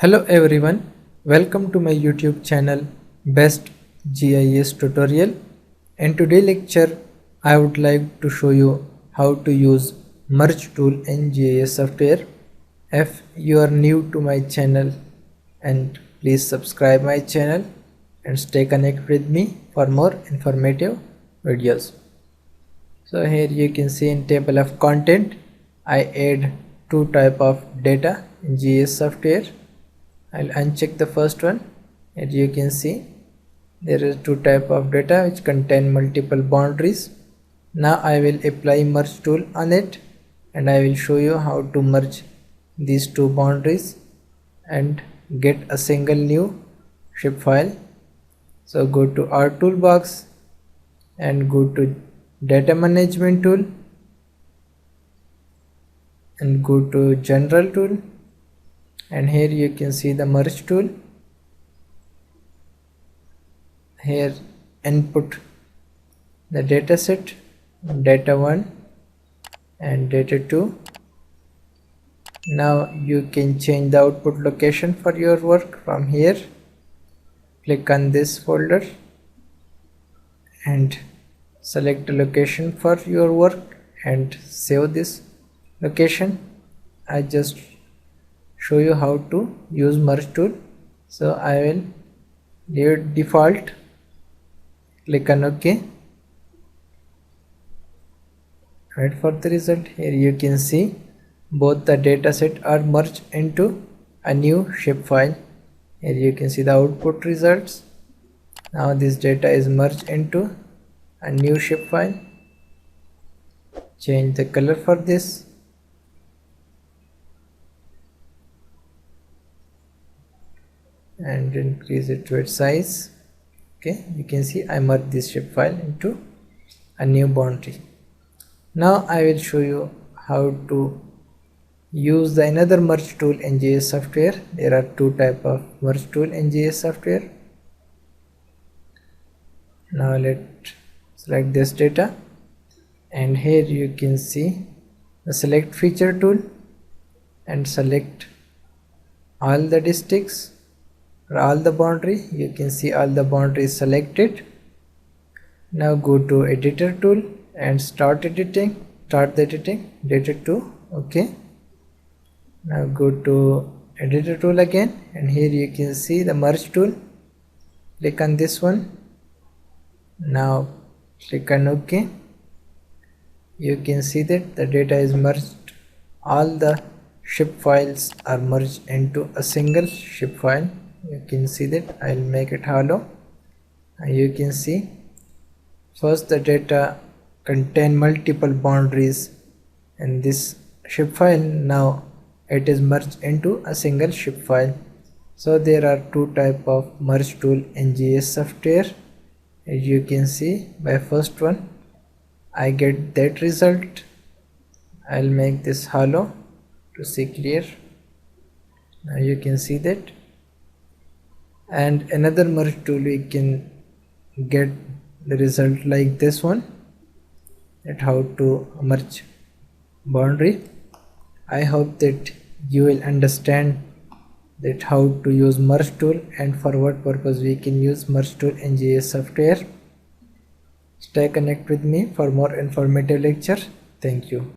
Hello everyone, welcome to my YouTube channel Best GIS Tutorial. In today's lecture, I would like to show you how to use merge tool in GIS software. If you are new to my channel, and please subscribe my channel and stay connected with me for more informative videos. So here you can see in table of content, I add two type of data in GIS software. I'll uncheck the first one. As you can see, there is two type of data which contain multiple boundaries. Now I will apply merge tool on it and I will show you how to merge these two boundaries and get a single new shapefile. So go to our toolbox and go to data management tool and go to general tool, and here you can see the merge tool. Here input the data set data 1 and data 2. Now you can change the output location for your work from here. Click on this folder and select a location for your work and save this location. I just show you how to use merge tool, so I will leave it default. Click on OK. Wait for the result. Here you can see both the data set are merged into a new shapefile. Here you can see the output results. Now this data is merged into a new shapefile. Change the color for this. And increase it to its size. Okay, you can see I merged this shapefile into a new boundary. Now I will show you how to use the another merge tool in GIS software. There are two type of merge tool in GIS software. Now let's select this data, and here you can see the select feature tool and select all the districts or all the boundary. You can see all the boundaries selected. Now go to editor tool and start the editing data 2. Okay, now go to editor tool again, and here you can see the merge tool. Click on this one. Now click on OK. You can see that the data is merged. All the shapefiles are merged into a single shapefile. You can see that. I'll make it hollow. You can see first the data contain multiple boundaries in this shapefile. Now it is merged into a single shapefile. So there are two type of merge tool in GIS software. As you can see, by first one I get that result. I'll make this hollow to see clear. Now you can see that. And another merge tool, we can get the result like this one, that how to merge boundary. I hope that you will understand that how to use merge tool and for what purpose we can use merge tool in GIS software. Stay connected with me for more informative lecture. Thank you.